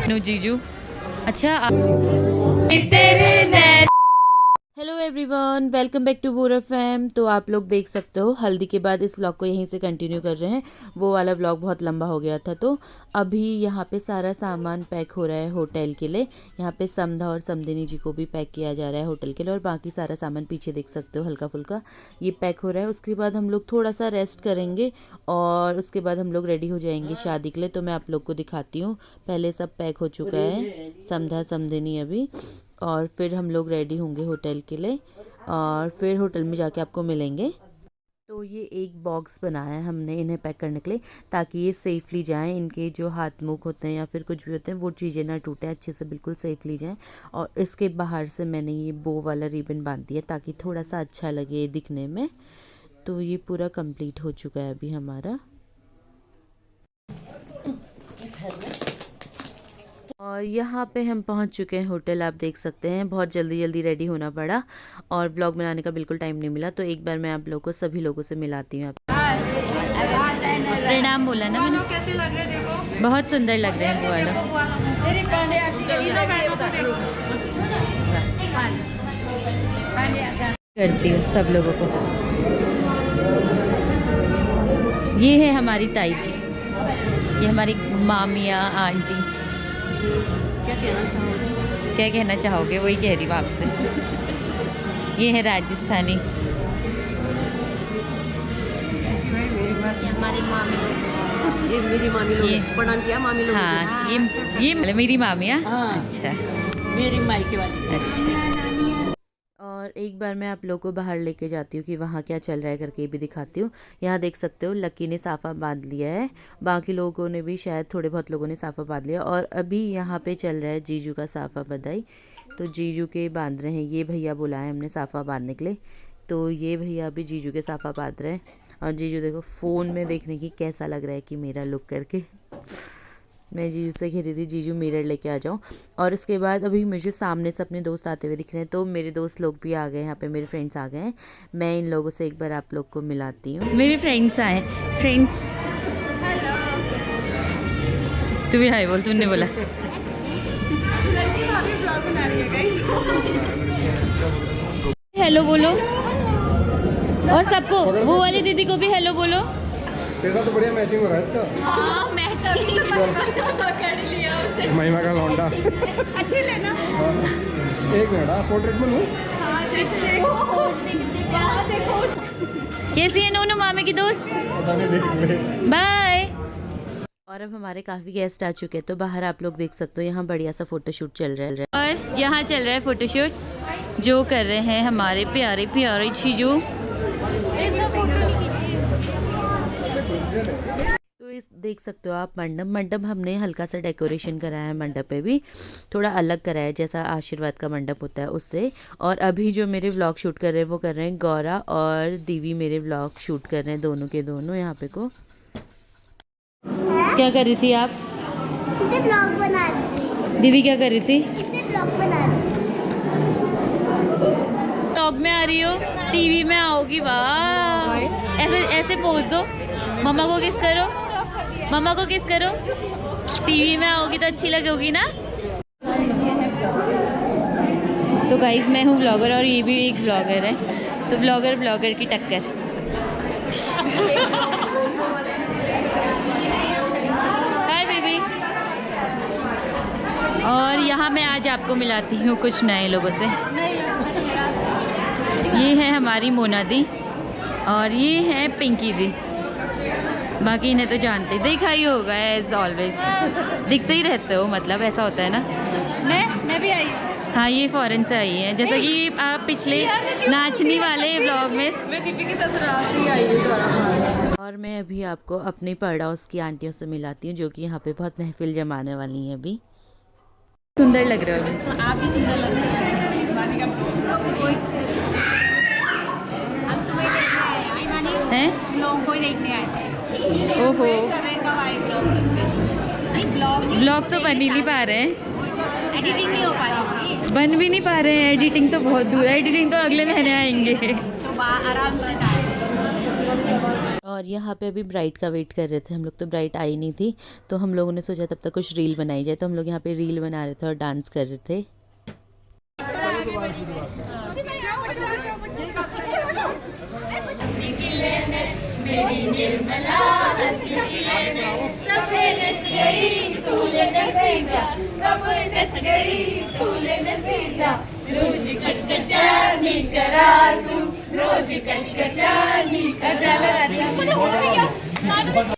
No जीजू। अच्छा hello everyone, welcome back to Bora fam. तो आप लोग देख सकते हो हल्दी के बाद इस व्लॉग को यहीं से कंटिन्यू कर रहे हैं। वो वाला व्लॉग बहुत लंबा हो गया था, तो अभी यहाँ पे सारा सामान पैक हो रहा है होटल के लिए। यहाँ पे समधा और समधिनी जी को भी पैक किया जा रहा है होटल के लिए, और बाकी सारा सामान पीछे देख सकते हो हल्का फुल्का ये पैक हो रहा है। उसके बाद हम लोग थोड़ा सा रेस्ट करेंगे और उसके बाद हम लोग रेडी हो जाएंगे शादी के लिए। तो मैं आप लोग को दिखाती हूँ। पहले सब पैक हो चुका है, समधा समधिनी अभी, और फिर हम लोग रेडी होंगे होटल के लिए और फिर होटल में जाके आपको मिलेंगे। तो ये एक बॉक्स बनाया है हमने इन्हें पैक करने के लिए, ताकि ये सेफ़ली जाएं। इनके जो हाथ मुख होते हैं या फिर कुछ भी होते हैं वो चीज़ें ना टूटें, अच्छे से बिल्कुल सेफ़ली जाएं। और इसके बाहर से मैंने ये बो वाला रिबन बांध दिया ताकि थोड़ा सा अच्छा लगे दिखने में। तो ये पूरा कंप्लीट हो चुका है अभी हमारा। और यहाँ पे हम पहुँच चुके हैं होटल। आप देख सकते हैं बहुत जल्दी जल्दी रेडी होना पड़ा और व्लॉग बनाने का बिल्कुल टाइम नहीं मिला। तो एक बार मैं आप लोगों को सभी लोगों से मिलाती हूँ। प्रणाम बोला ना मैंने। कैसे लग रहे देखो, बहुत सुंदर लग रहे हैं वो वाला। करती हूँ सब लोगों को। ये है हमारी ताई जी, ये हमारी मामिया आंटी। क्या कहना चाहोगे वही कह रही हूँ आपसे। ये है राजस्थानी, हमारी मामी, ये मेरी मामी लोग प्रणाम किया मामी लोग। हाँ ये मेरी मामिया। अच्छा, मेरी मायके वाली। अच्छा। और एक बार मैं आप लोगों को बाहर लेके जाती हूँ कि वहाँ क्या चल रहा है करके भी दिखाती हूँ। यहाँ देख सकते हो लकी ने साफ़ा बांध लिया है, बाकी लोगों ने भी शायद थोड़े बहुत लोगों ने साफ़ा बांध लिया। और अभी यहाँ पे चल रहा है जीजू का साफ़ा बधाई। तो जीजू के बांध रहे हैं, ये भैया बुलाए हमने साफ़ा बांधने के लिए। तो ये भैया अभी जीजू के साफ़ा बांध रहे हैं। और जीजू देखो फ़ोन में देखने की कैसा लग रहा है कि मेरा लुक करके। मैं जीजू से कह रही थी जीजू मिरर लेके आ जाओ। और उसके बाद अभी मुझे सामने से अपने दोस्त आते हुए दिख रहे हैं। तो मेरे दोस्त लोग भी आ गए, यहाँ पे मेरे फ्रेंड्स आ गए हैं। मैं इन लोगों से एक बार आप लोग को मिलाती हूँ। मेरे फ्रेंड्स आए। फ्रेंड्स तू भी हाय बोल, तूने बोला। हेलो बोलो, और सबको, वो वाली दीदी को भी हेलो बोलो। तेरा तो बढ़िया मैचिंग हो रहा है इसका। हाँ मैचिंग कर लिया उसे। महिमा का लौंडा। अच्छे लेना। एक मिनट, पोर्ट्रेट में लूँ। कैसी है नोनू मामे की दोस्त? बाय। और अब हमारे काफ़ी गेस्ट आ चुके हैं, तो बाहर आप लोग देख सकते हो यहाँ बढ़िया सा फोटोशूट चल रहा है। और यहाँ चल रहा है फोटोशूट जो कर रहे हैं हमारे प्यारे प्यारे जीजू। तो इस देख सकते हो आप मंडप हमने हल्का सा डेकोरेशन कराया है। मंडप पे भी थोड़ा अलग कराया है, जैसा आशीर्वाद का मंडप होता है उससे। और अभी जो मेरे व्लॉग शूट कर रहे हैं वो कर रहे हैं गौरा और दीवी, मेरे व्लॉग शूट कर रहे हैं दोनों के दोनों। यहाँ पे को क्या कर रही थी आप? इसे ब्लॉग बना रही थी। दीवी क्या कर रही थी? इसे ब्लॉग बना रही थी। व्लॉग में आ रही हो, टीवी में आओगी। वाह, ऐसे ऐसे पोज दो। मम्मा को किस करो, मम्मा को किस करो। टीवी में आओगी तो अच्छी लगोगी ना। तो गाइस मैं हूँ ब्लॉगर और ये भी एक ब्लॉगर है, तो ब्लॉगर की टक्कर। Hi baby. और यहाँ मैं आज आपको मिलाती हूँ कुछ नए लोगों से। ये है हमारी मोना दी और ये है पिंकी दी। बाकी इन्हें तो जानते देखा ही होगा, एज ऑलवेज दिखते ही रहते हो, मतलब ऐसा होता है ना। मैं भी आई हूँ। हाँ ये फॉरेन से आई है, जैसा कि आप पिछले नाचनी वाले व्लॉग में। मैं दीपी की ससुराल से आई हूँ। और मैं अभी आपको अपनी पड़ोस की आंटियों से मिलाती हूँ जो कि यहाँ पे बहुत महफिल जमाने वाली हैं। अभी सुंदर लग रहे हो अभी। तो आप भी सुंदर लग रहे हैं। हैं? लोगों को ही देखने आए थे। ओहो, ब्लॉग ब्लॉग तो बन ही नहीं पा रहे हैं, एडिटिंग नहीं हो पा रही, बन भी नहीं पा रहे हैं। एडिटिंग तो बहुत दूर है, एडिटिंग तो अगले महीने आएंगे। तो आराम से डाल। और और यहाँ पे अभी ब्राइड का वेट कर रहे थे हम लोग, तो ब्राइड आई नहीं थी, तो हम लोगों ने सोचा तब तक कुछ रील बनाई जाए, तो हम लोग यहाँ पे रील बना रहे थे और डांस कर रहे थे।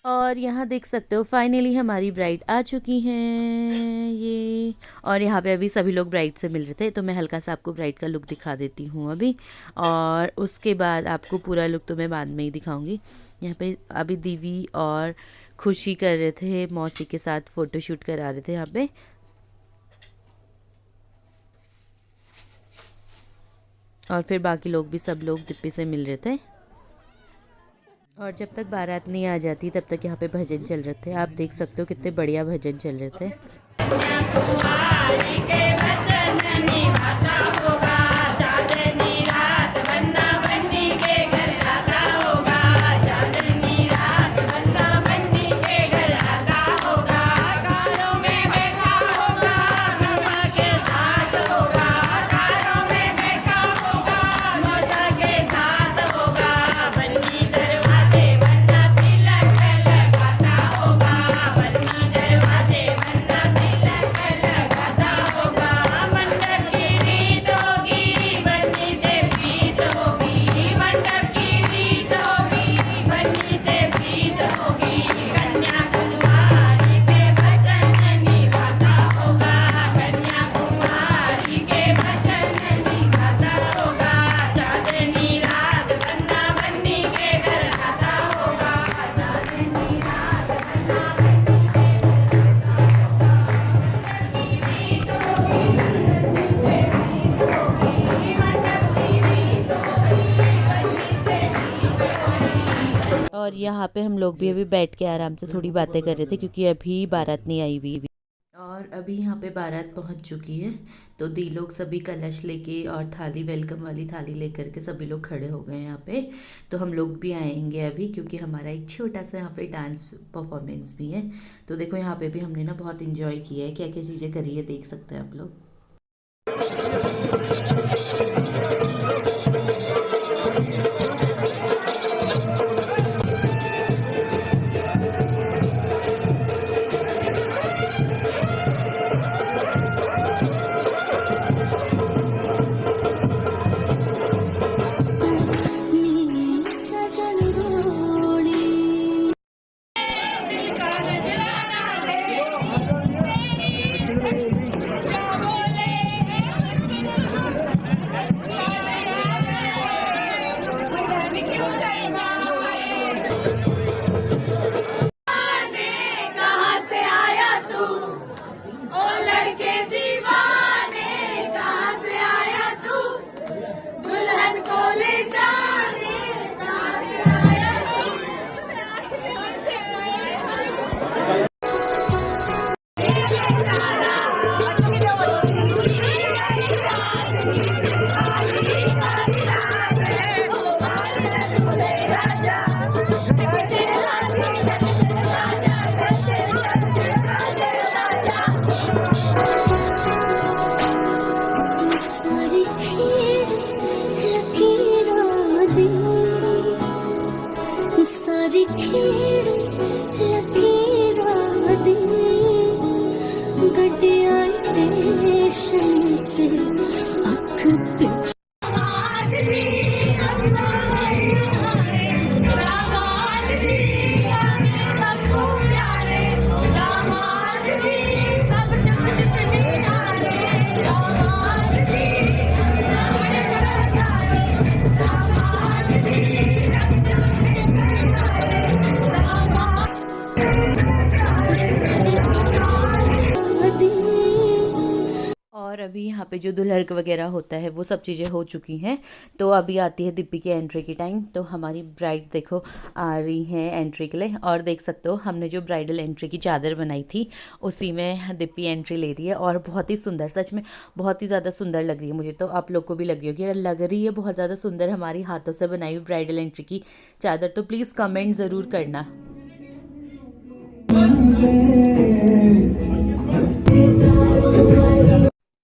और यहाँ देख सकते हो फाइनली हमारी ब्राइड आ चुकी हैं ये। और यहाँ पे अभी सभी लोग ब्राइड से मिल रहे थे, तो मैं हल्का सा आपको ब्राइड का लुक दिखा देती हूँ अभी, और उसके बाद आपको पूरा लुक तो मैं बाद में ही दिखाऊंगी। यहाँ पे अभी दीदी और खुशी कर रहे थे, मौसी के साथ फ़ोटो शूट करा रहे थे यहाँ पे। और फिर बाकी लोग भी, सब लोग दिप्पी से मिल रहे थे। और जब तक बारात नहीं आ जाती तब तक यहाँ पे भजन चल रहे थे। आप देख सकते हो कितने बढ़िया भजन चल रहे थे। और यहाँ पे हम लोग भी अभी बैठ के आराम से थोड़ी बातें कर रहे थे, क्योंकि अभी बारात नहीं आई हुई। और अभी यहाँ पे बारात पहुँच चुकी है, तो दी लोग सभी कलश लेके और थाली, वेलकम वाली थाली लेकर के सभी लोग खड़े हो गए यहाँ पे। तो हम लोग भी आएंगे अभी, क्योंकि हमारा एक छोटा सा यहाँ पे डांस परफॉर्मेंस भी है। तो देखो यहाँ पे भी हमने ना बहुत इंजॉय किया है, क्या क्या चीज़ें करी है देख सकते हैं आप लोग। अभी यहाँ पे जो दुल्हन वगैरह होता है वो सब चीज़ें हो चुकी हैं। तो अभी आती है दीपी की एंट्री की टाइम। तो हमारी ब्राइड देखो आ रही है एंट्री के लिए, और देख सकते हो हमने जो ब्राइडल एंट्री की चादर बनाई थी उसी में दीपी एंट्री ले रही है, और बहुत ही सुंदर, सच में बहुत ही ज़्यादा सुंदर लग रही है मुझे तो। आप लोग को भी लग रही होगी, अगर लग रही है बहुत ज़्यादा सुंदर हमारी हाथों से बनाई हुई ब्राइडल एंट्री की चादर तो प्लीज़ कमेंट ज़रूर करना।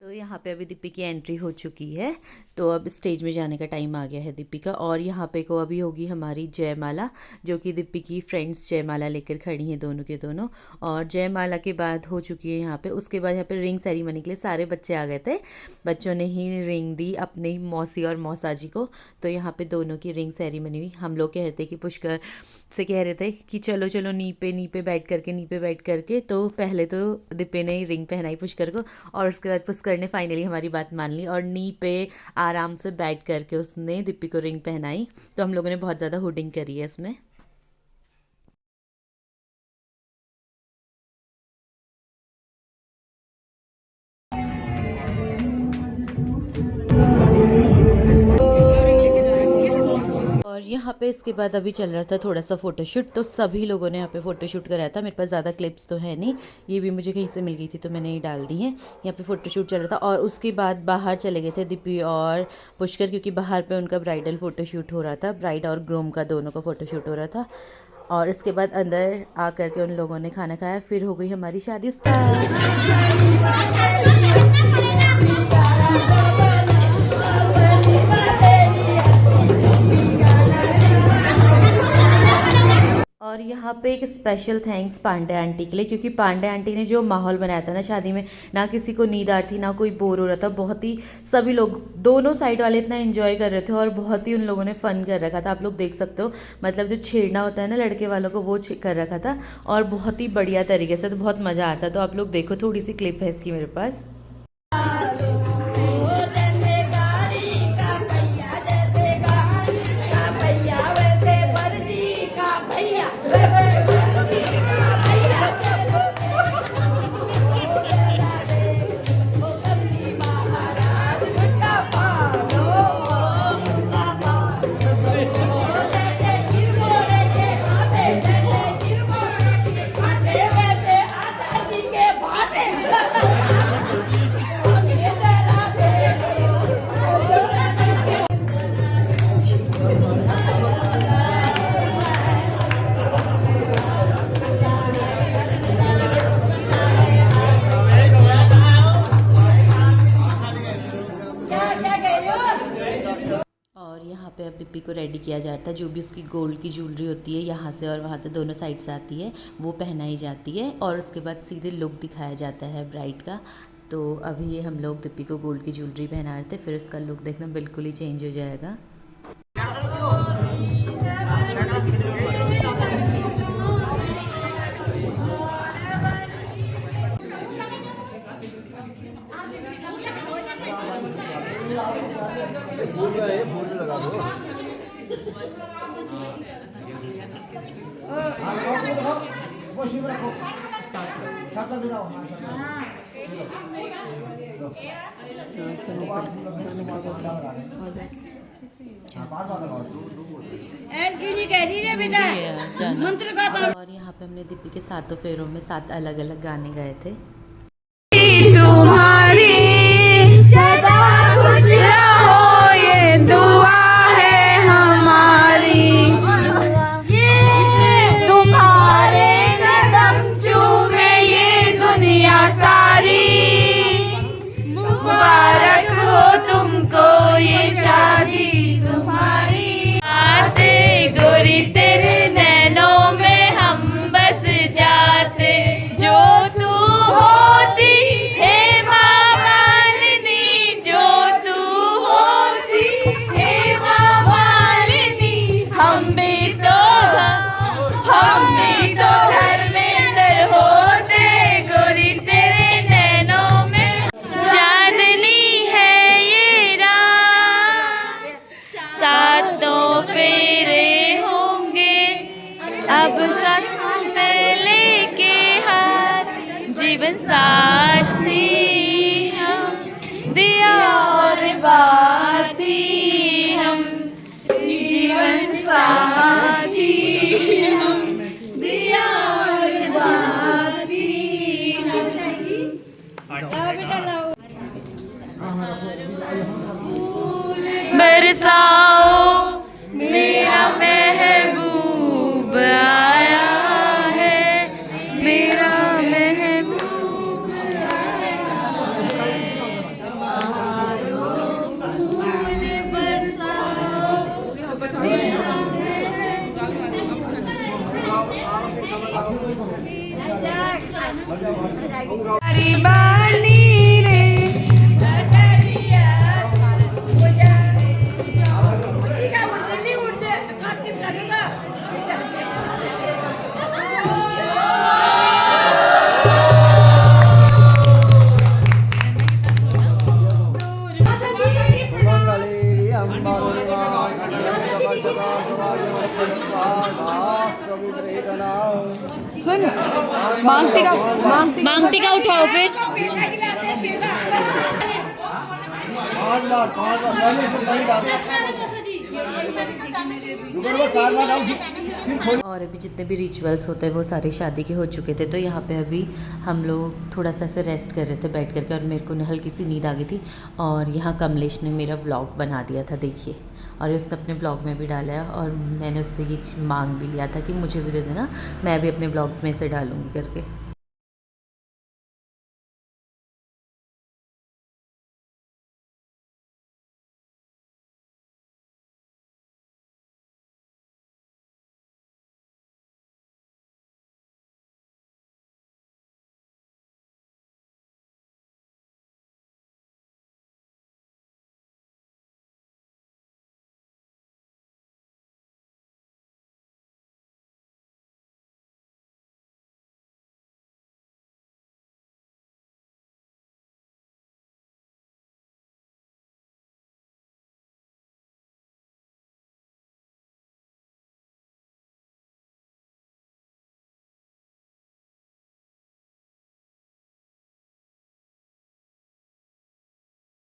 तो यहाँ पे अभी दीपी की एंट्री हो चुकी है। तो अब स्टेज में जाने का टाइम आ गया है दीपी का, और यहाँ पे को अभी होगी हमारी जयमाला, जो कि दीपी की फ्रेंड्स जयमाला लेकर खड़ी हैं दोनों के दोनों। और जयमाला के बाद हो चुकी है यहाँ पे, उसके बाद यहाँ पे रिंग सेरेमनी के लिए सारे बच्चे आ गए थे। बच्चों ने ही रिंग दी अपनी मौसी और मौसा जी को। तो यहाँ पे दोनों की रिंग सेरेमनी हुई। हम लोग कह रहे थे कि पुष्कर से कह रहे थे कि चलो चलो नी पे बैठ करके। तो पहले तो दीपी ने रिंग पहनाई पुष्कर को, और उसके बाद पुष्कर ने फाइनली हमारी बात मान ली और नी पे आराम से बैठ करके उसने दीपी को रिंग पहनाई। तो हम लोगों ने बहुत ज़्यादा हुडिंग करी है इसमें। और यहाँ पे इसके बाद अभी चल रहा था थोड़ा सा फ़ोटोशूट। तो सभी लोगों ने यहाँ पे फ़ोटोशूट कराया था। मेरे पास ज़्यादा क्लिप्स तो है नहीं, ये भी मुझे कहीं से मिल गई थी तो मैंने ये डाल दी हैं। यहाँ पे फ़ोटोशूट चल रहा था, और उसके बाद बाहर चले गए थे दीपी और पुष्कर, क्योंकि बाहर पे उनका ब्राइडल फ़ोटोशूट हो रहा था, ब्राइड और ग्रूम का दोनों का फ़ोटोशूट हो रहा था। और इसके बाद अंदर आ करके उन लोगों ने खाना खाया, फिर हो गई हमारी शादी स्टार्ट। और यहाँ पे एक स्पेशल थैंक्स पांडे आंटी के लिए, क्योंकि पांडे आंटी ने जो माहौल बनाया था ना शादी में, ना किसी को नींद आ रही थी, ना कोई बोर हो रहा था। बहुत ही सभी लोग दोनों साइड वाले इतना एंजॉय कर रहे थे, और बहुत ही उन लोगों ने फ़न कर रखा था। आप लोग देख सकते हो, मतलब जो छेड़ना होता है ना लड़के वालों को, वो कर रखा था, और बहुत ही बढ़िया तरीके से। तो बहुत मज़ा आ रहा था। तो आप लोग देखो, थोड़ी सी क्लिप है इसकी मेरे पास। और यहाँ पे अब दीपी को रेडी किया जाता है। जो भी उसकी गोल्ड की ज्वेलरी होती है, यहाँ से और वहाँ से दोनों साइड से आती है, वो पहनाई जाती है, और उसके बाद सीधे लुक दिखाया जाता है ब्राइड का। तो अभी ये हम लोग दीपी को गोल्ड की ज्वेलरी पहना रहे थे, फिर उसका लुक देखना बिल्कुल ही चेंज हो जाएगा। और यहाँ पे हमने दीपी के सातों फेरों में 7 अलग अलग गाने गाए थे। तुम्हारी सदा खुश रहो, ये दुआ है हमारी। ये तुम्हारे कदम चूमे ये दुनिया सारी। मुबारक हो तुमको ये शादी तुम्हारी। आते गोरी तेरे नैनों में हम बस जाते, जो तू होती हे माँ मालिनी, जो तू होती हे माँ मालिनी। हम भी तो धर्मेंद्र होते, गोरी तेरे नैनों में चांदनी है ये रात। सातों फेरे होंगे अब सच में लेके हाथ, जीवन साथी हम बरसाओ मेरा महबूब आया है, मेरा महबूब फूल बरसाओ। हरी बानी रे मांगती का उठाओ फिर। और अभी जितने भी रिचुअल्स होते हैं वो सारे शादी के हो चुके थे, तो यहाँ पे अभी हम लोग थोड़ा सा ऐसे रेस्ट कर रहे थे बैठ करके, और मेरे को ना हल्की सी नींद आ गई थी। और यहाँ कमलेश ने मेरा व्लॉग बना दिया था, देखिए, और उसने अपने व्लॉग में भी डाला है। और मैंने उससे ये मांग भी लिया था कि मुझे भी दे देना, मैं भी अपने व्लॉग्स में इसे डालूँगी करके।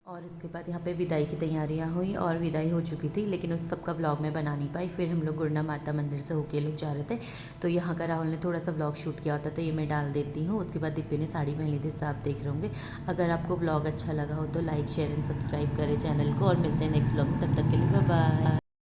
और इसके बाद यहाँ पे विदाई की तैयारियाँ हुई, और विदाई हो चुकी थी, लेकिन उस सब का व्लॉग मैं बना नहीं पाई। फिर हम लोग गुरना माता मंदिर से होके लोग जा रहे थे, तो यहाँ का राहुल ने थोड़ा सा व्लॉग शूट किया होता, तो ये मैं डाल देती हूँ। उसके बाद दिप्पी ने साड़ी पहन ली थी, आप देख रहे होंगे। अगर आपको व्लॉग अच्छा लगा हो तो लाइक शेयर एंड सब्सक्राइब करें चैनल को, और मिलते हैं नेक्स्ट व्लॉग में, तब तक के लिए बाय बाय।